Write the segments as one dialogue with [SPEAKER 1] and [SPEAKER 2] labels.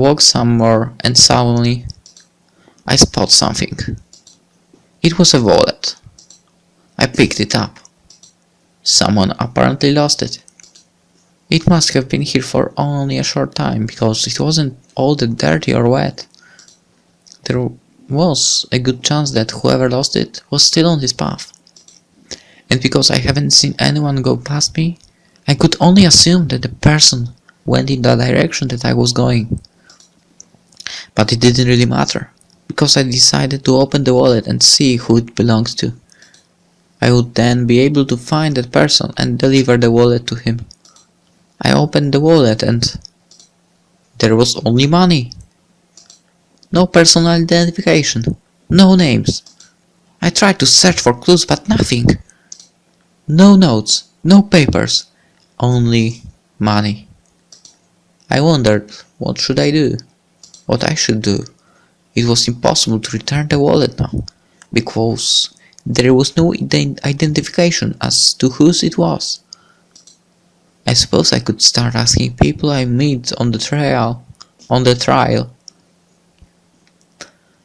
[SPEAKER 1] walked some more and suddenly I spot something. It was a wallet. I picked it up. Someone apparently lost it. It must have been here for only a short time, because it wasn't all that dirty or wet. There was a good chance that whoever lost it was still on his path. And because I haven't seen anyone go past me, I could only assume that the person went in the direction that I was going. But it didn't really matter, because I decided to open the wallet and see who it belonged to. I would then be able to find that person and deliver the wallet to him. I opened the wallet and there was only money. No personal identification, no names. I tried to search for clues, but nothing. No notes, no papers, only money. I wondered what should I do, what I should do. It was impossible to return the wallet now, because there was no identification as to whose it was. I suppose I could start asking people I meet on the trial,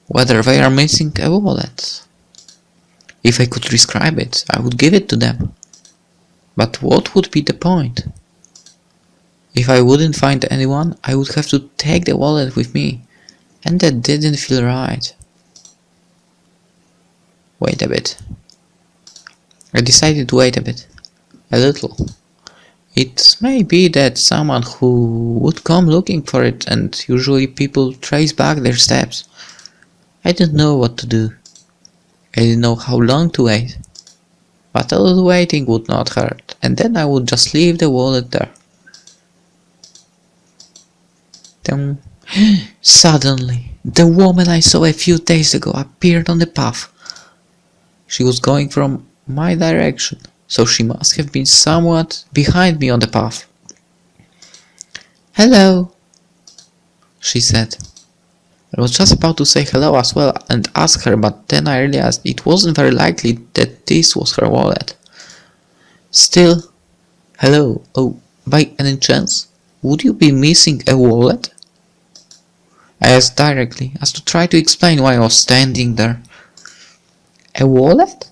[SPEAKER 1] whether they are missing a wallet. If I could describe it, I would give it to them. But what would be the point? If I wouldn't find anyone, I would have to take the wallet with me, and that didn't feel right. Wait a bit. I decided to wait a bit. A little. It may be that someone who would come looking for it, and usually people trace back their steps. I didn't know what to do. I didn't know how long to wait. But a little waiting would not hurt, and then I would just leave the wallet there. Then, suddenly, the woman I saw a few days ago appeared on the path. She was going from my direction, so she must have been somewhat behind me on the path. "Hello," she said. I was just about to say hello as well and ask her, but then I realized it wasn't very likely that this was her wallet. Still, hello. Oh, by any chance, would you be missing a wallet? I asked directly, as to try to explain why I was standing there. A wallet?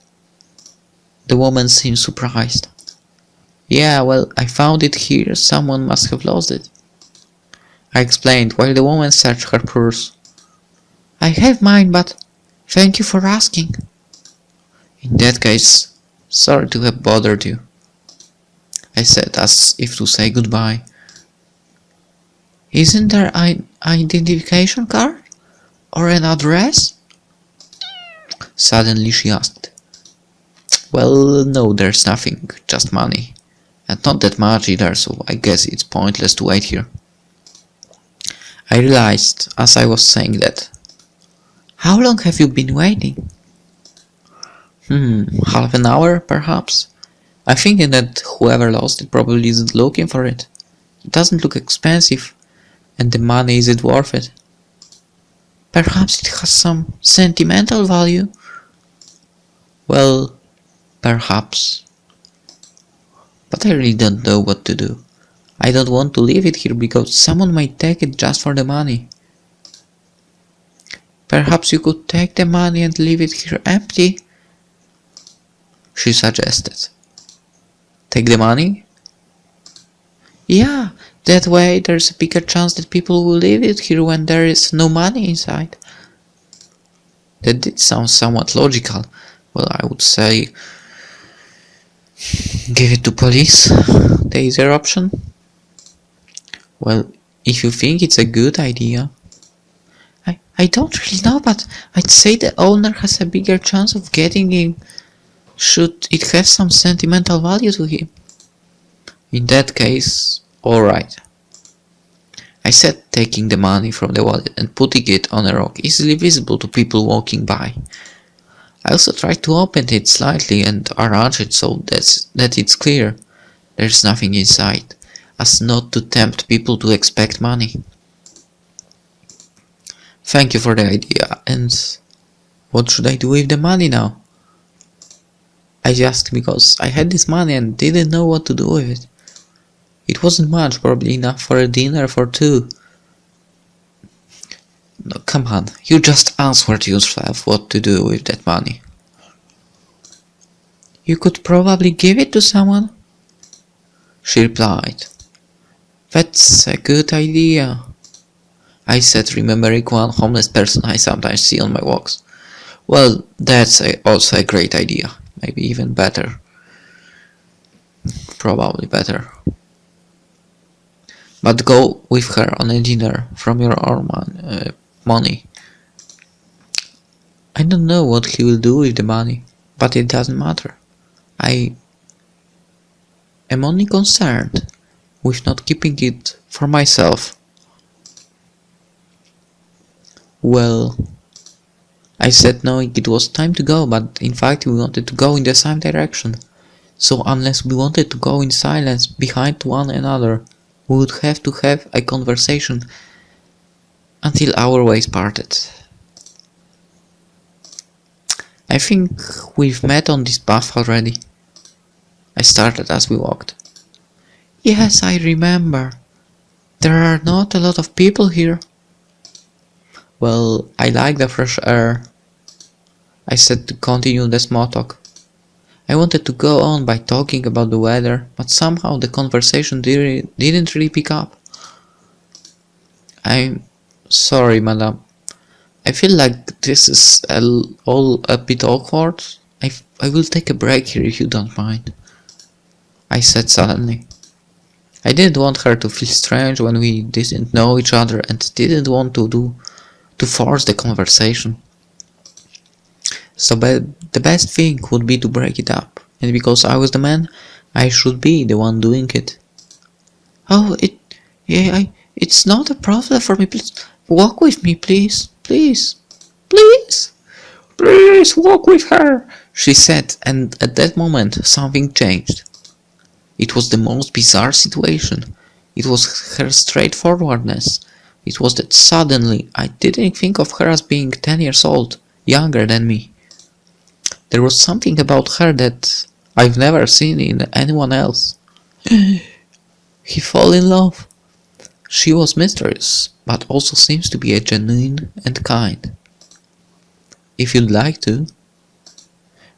[SPEAKER 1] The woman seemed surprised. Yeah, well, I found it here. Someone must have lost it. I explained while the woman searched her purse. I have mine, but thank you for asking. In that case, sorry to have bothered you, I said, as if to say goodbye. Isn't there an identification card? Or an address? Suddenly she asked. Well, no, there's nothing, just money. And not that much either, so I guess it's pointless to wait here. I realized, as I was saying that. How long have you been waiting? Half an hour, perhaps? I'm thinking that whoever lost it probably isn't looking for it. It doesn't look expensive, and the money isn't worth it. Perhaps it has some sentimental value? Well, perhaps. But I really don't know what to do. I don't want to leave it here because someone might take it just for the money. Perhaps you could take the money and leave it here empty? She suggested. Take the money? Yeah, that way there's a bigger chance that people will leave it here when there is no money inside. That did sound somewhat logical. Well, I would say give it to police, the easier option. Well, if you think it's a good idea. I don't really know, but I'd say the owner has a bigger chance of getting in should it have some sentimental value to him. In that case, alright. I said, taking the money from the wallet and putting it on a rock easily visible to people walking by. I also tried to open it slightly and arrange it so that it's clear there's nothing inside, as not to tempt people to expect money. Thank you for the idea, and what should I do with the money now? I asked because I had this money and didn't know what to do with it. It wasn't much, probably enough for a dinner for two. come on, you just answered yourself what to do with that money. You could probably give it to someone, she replied. That's a good idea, I said, remembering one homeless person I sometimes see on my walks. Well, that's also a great idea, maybe even better. Probably better. But go with her on a dinner from your own money. I don't know what he will do with the money, but it doesn't matter. I am only concerned with not keeping it for myself. Well, I said, knowing it was time to go, but in fact we wanted to go in the same direction. So unless we wanted to go in silence behind one another, we would have to have a conversation until our ways parted. I think we've met on this path already, I started as we walked. Yes, I remember. There are not a lot of people here. Well, I like the fresh air, I said to continue the small talk. I wanted to go on by talking about the weather, but somehow the conversation didn't really pick up. I'm sorry, madam. I feel like this is all a bit awkward. I will take a break here if you don't mind, I said suddenly. I didn't want her to feel strange when we didn't know each other and didn't want to force the conversation. So the best thing would be to break it up, and because I was the man, I should be the one doing it. Oh, it's not a problem for me. Please walk with me, please, please, please, please walk with her, she said, and at that moment something changed. It was the most bizarre situation. It was her straightforwardness. It was that suddenly I didn't think of her as being 10 years old, younger than me. There was something about her that I've never seen in anyone else. He fell in love. She was mysterious, but also seems to be a genuine and kind. If you'd like to.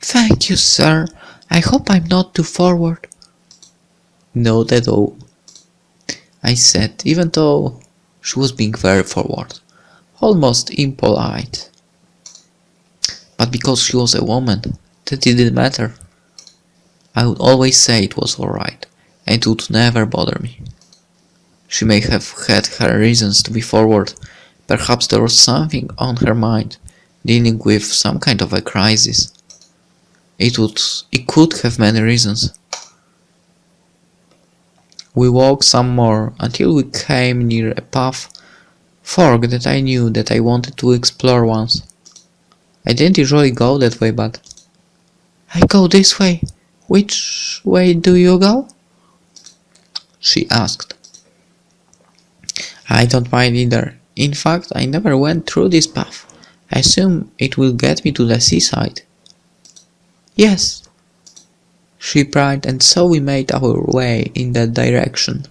[SPEAKER 1] Thank you, sir. I hope I'm not too forward. Not at all, I said, even though she was being very forward, almost impolite. But because she was a woman, that didn't matter. I would always say it was alright, and it would never bother me. She may have had her reasons to be forward. Perhaps there was something on her mind, dealing with some kind of a crisis. It could have many reasons. We walked some more until we came near a path fork that I knew that I wanted to explore once. I didn't usually go that way, but I go this way. Which way do you go? She asked. I don't mind either. In fact, I never went through this path. I assume it will get me to the seaside. Yes, she replied, and so we made our way in that direction.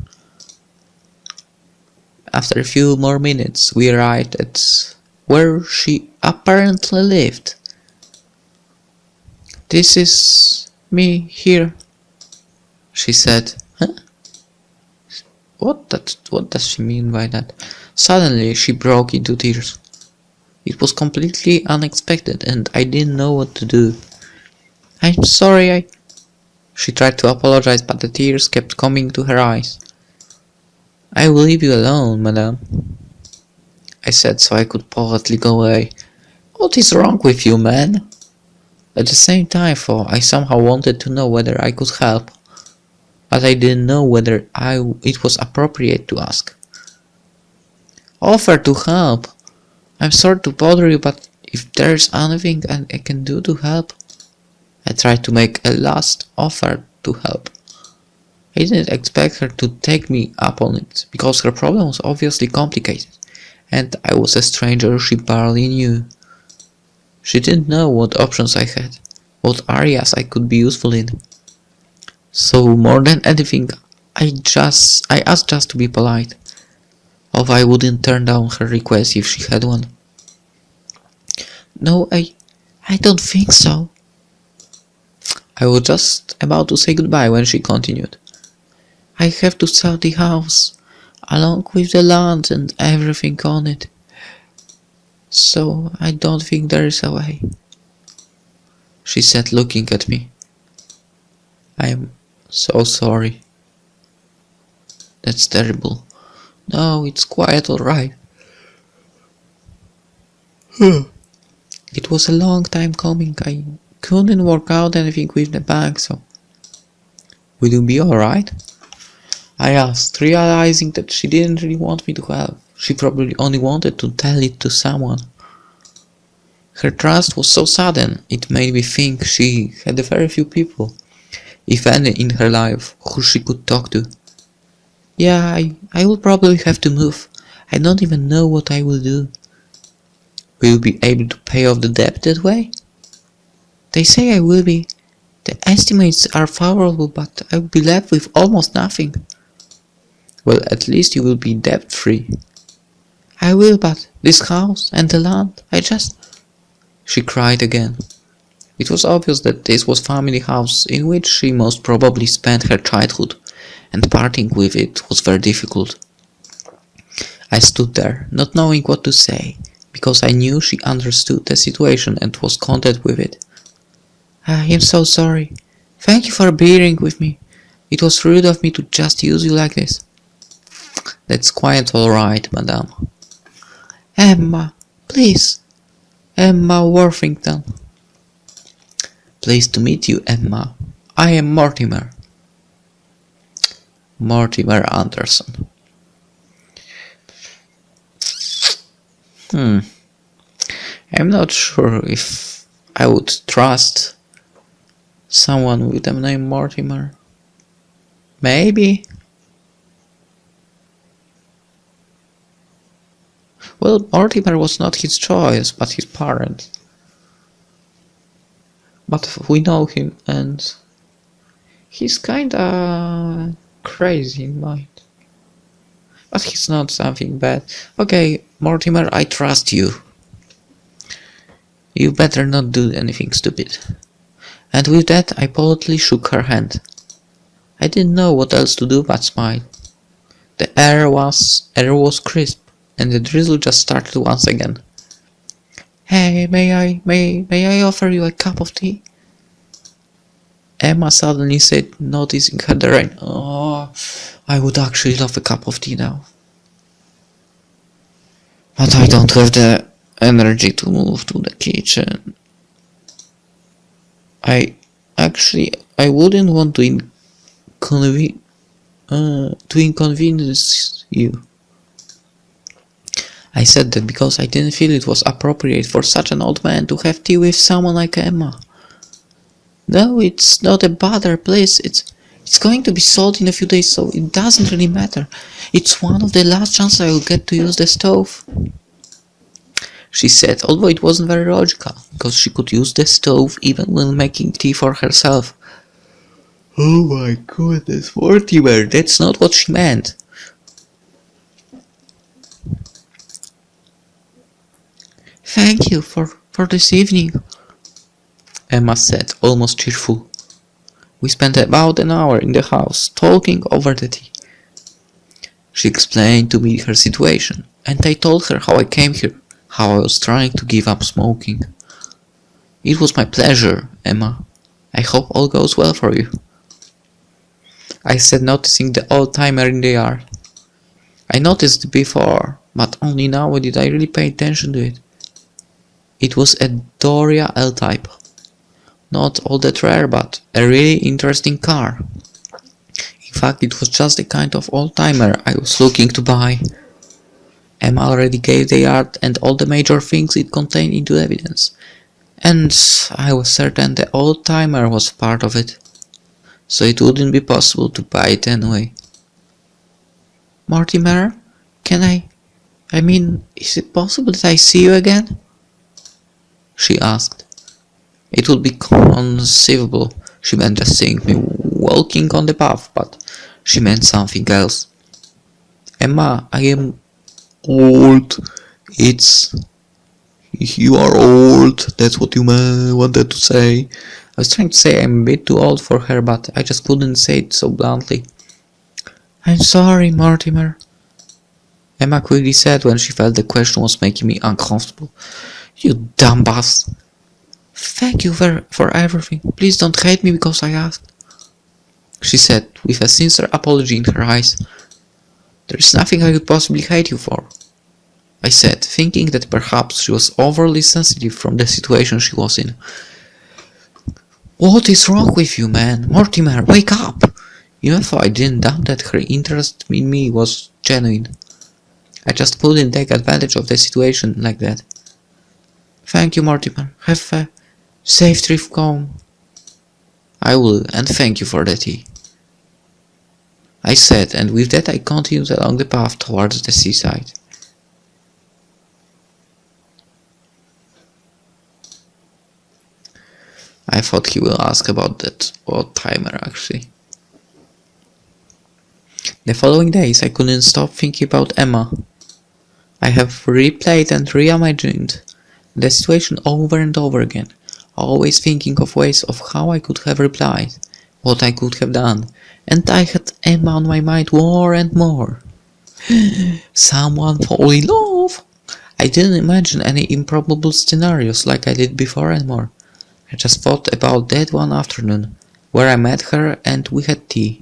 [SPEAKER 1] After a few more minutes, we arrived at where she apparently lived. This is me here, she said. Huh? What does she mean by that? Suddenly she broke into tears. It was completely unexpected and I didn't know what to do. I'm sorry, She tried to apologize, but the tears kept coming to her eyes. I will leave you alone, madame, I said so I could politely go away. What is wrong with you, man? At the same time, though, I somehow wanted to know whether I could help, but I didn't know whether it was appropriate to ask. Offer to help. I'm sorry to bother you, but if there's anything I can do to help. I tried to make a last offer to help. I didn't expect her to take me up on it, because her problem was obviously complicated, and I was a stranger she barely knew. She didn't know what options I had, what areas I could be useful in. So more than anything, I asked just to be polite, although I wouldn't turn down her request if she had one. No, I don't think so. I was just about to say goodbye when she continued. I have to sell the house, along with the land and everything on it. So I don't think there is a way, she said, looking at me. I am so sorry. That's terrible. No, it's quite alright. It was a long time coming. I couldn't work out anything with the bank, so... Will you be alright? I asked, realizing that she didn't really want me to help. She probably only wanted to tell it to someone. Her trust was so sudden, it made me think she had very few people, if any, in her life, who she could talk to. Yeah, I will probably have to move. I don't even know what I will do. Will you be able to pay off the debt that way? They say I will be. The estimates are favorable, but I will be left with almost nothing. Well, at least you will be debt-free. I will, but this house and the land, She cried again. It was obvious that this was family house in which she most probably spent her childhood, and parting with it was very difficult. I stood there, not knowing what to say, because I knew she understood the situation and was content with it. I am so sorry. Thank you for bearing with me. It was rude of me to just use you like this. That's quite alright, madame. Emma, please. Emma Worthington. Pleased to meet you, Emma. I am Mortimer. Mortimer Anderson. I'm not sure if I would trust someone with the name Mortimer. Maybe. Well, Mortimer was not his choice, but his parent. But we know him, and he's kinda crazy in mind. But he's not something bad. Okay, Mortimer, I trust you. You better not do anything stupid. And with that, I politely shook her hand. I didn't know what else to do but smile. The air was crisp, and the drizzle just started once again. Hey, may I offer you a cup of tea? Emma suddenly said, noticing her the rain. Oh, I would actually love a cup of tea now. But I don't have the energy to move to the kitchen. I wouldn't want to inconvenience you. I said that because I didn't feel it was appropriate for such an old man to have tea with someone like Emma. No, it's not a bother, please. It's going to be sold in a few days, so it doesn't really matter. It's one of the last chances I will get to use the stove. She said, although it wasn't very logical, because she could use the stove even when making tea for herself. Oh my goodness, Mortimer, that's not what she meant. Thank you for this evening, Emma said, almost cheerful. We spent about an hour in the house, talking over the tea. She explained to me her situation, and I told her how I came here, how I was trying to give up smoking. It was my pleasure, Emma. I hope all goes well for you, I said, noticing the old-timer in the yard. I noticed it before, but only now did I really pay attention to it. It was a Doria L-type. Not all that rare, but a really interesting car. In fact, it was just the kind of old-timer I was looking to buy. Emma already gave the yard and all the major things it contained into evidence, and I was certain the old-timer was part of it, so it wouldn't be possible to buy it anyway. Mortimer, is it possible that I see you again? She asked. It would be conceivable. She meant just seeing me walking on the path, but she meant something else. Emma, I am old. You are old, that's what you wanted to say. I was trying to say I'm a bit too old for her, but I just couldn't say it so bluntly. I'm sorry, Mortimer, Emma quickly said when she felt the question was making me uncomfortable. You dumb bass. Thank you for everything. Please don't hate me because I asked, she said, with a sincere apology in her eyes. There's nothing I could possibly hate you for, I said, thinking that perhaps she was overly sensitive from the situation she was in. What is wrong with you, man? Mortimer, wake up! Even though I didn't doubt that her interest in me was genuine, I just couldn't take advantage of the situation like that. Thank you, Mortimer. Have a safe trip home. I will, and thank you for the tea, I said, and with that I continued along the path towards the seaside. I thought he will ask about that odd timer, actually. The following days I couldn't stop thinking about Emma. I have replayed and reimagined the situation over and over again, always thinking of ways of how I could have replied, what I could have done, and I had Emma on my mind more and more. Someone fall in love! I didn't imagine any improbable scenarios like I did before anymore. I just thought about that one afternoon, where I met her and we had tea.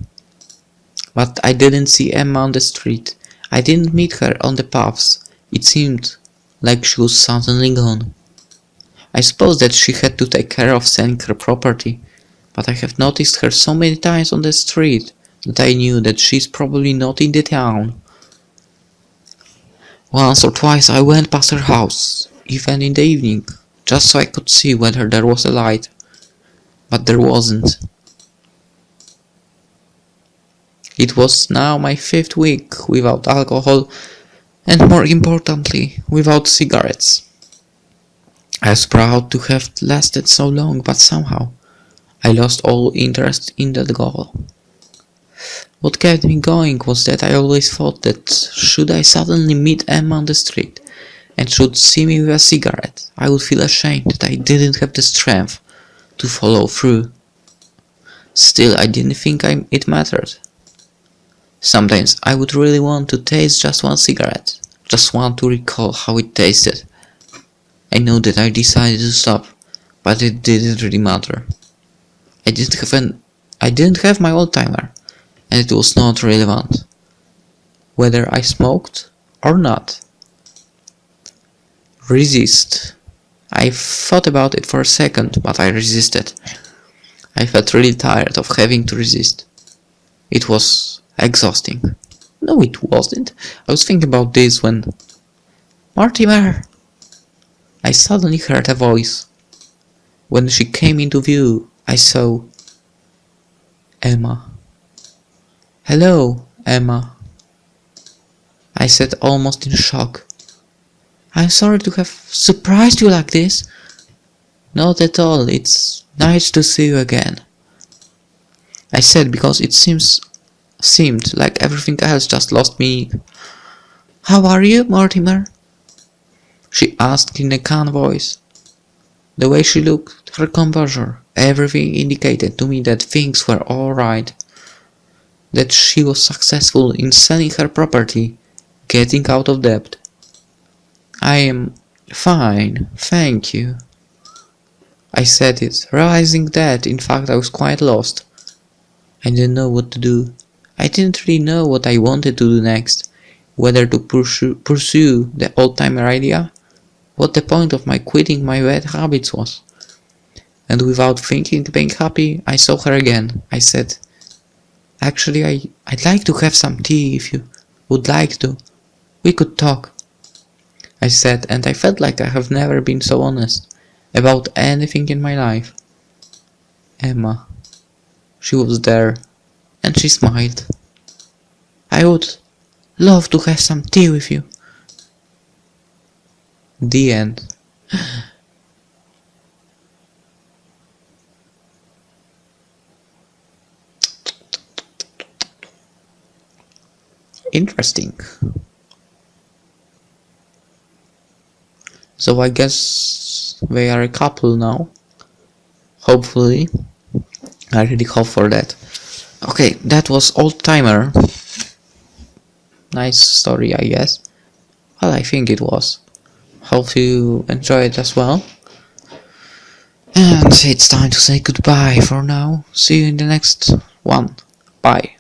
[SPEAKER 1] But I didn't see Emma on the street. I didn't meet her on the paths. It seemed like she was suddenly gone. I suppose that she had to take care of selling her property, but I have noticed her so many times on the street that I knew that she's probably not in the town. Once or twice I went past her house, even in the evening, just so I could see whether there was a light. But there wasn't. It was now my 5th week without alcohol, and more importantly, without cigarettes. I was proud to have lasted so long, but somehow I lost all interest in that goal. What kept me going was that I always thought that should I suddenly meet Emma on the street and should see me with a cigarette, I would feel ashamed that I didn't have the strength to follow through. Still, I didn't think it mattered. Sometimes I would really want to taste just one cigarette, just want to recall how it tasted. I know that I decided to stop, but it didn't really matter. I didn't have my old timer, and it was not relevant whether I smoked or not. Resist. I thought about it for a second, but I resisted. I felt really tired of having to resist. It was exhausting. No, it wasn't. I was thinking about this when... Mortimer! I suddenly heard a voice. When she came into view, I saw... Emma. Hello, Emma, I said, almost in shock. I'm sorry to have surprised you like this. Not at all, it's nice to see you again, I said, because it seemed like everything else just lost meaning. How are you, Mortimer? She asked in a calm voice. The way she looked, her composure, everything indicated to me that things were all right, that she was successful in selling her property, getting out of debt. I am fine, thank you, I said it, realizing that in fact I was quite lost. I didn't know what to do. I didn't really know what I wanted to do next, whether to pursue the old-timer idea, what the point of my quitting my bad habits was. And without thinking being happy, I saw her again. I said, actually, I'd like to have some tea if you would like to. We could talk, I said, and I felt like I have never been so honest about anything in my life. Emma. She was there, and she smiled. I would love to have some tea with you. The end. Interesting. So I guess they are a couple now. Hopefully. I really hope for that. Okay, that was Old Timer. Nice story, I guess. Well, I think it was. Hope you enjoy it as well. And it's time to say goodbye for now. See you in the next one. Bye.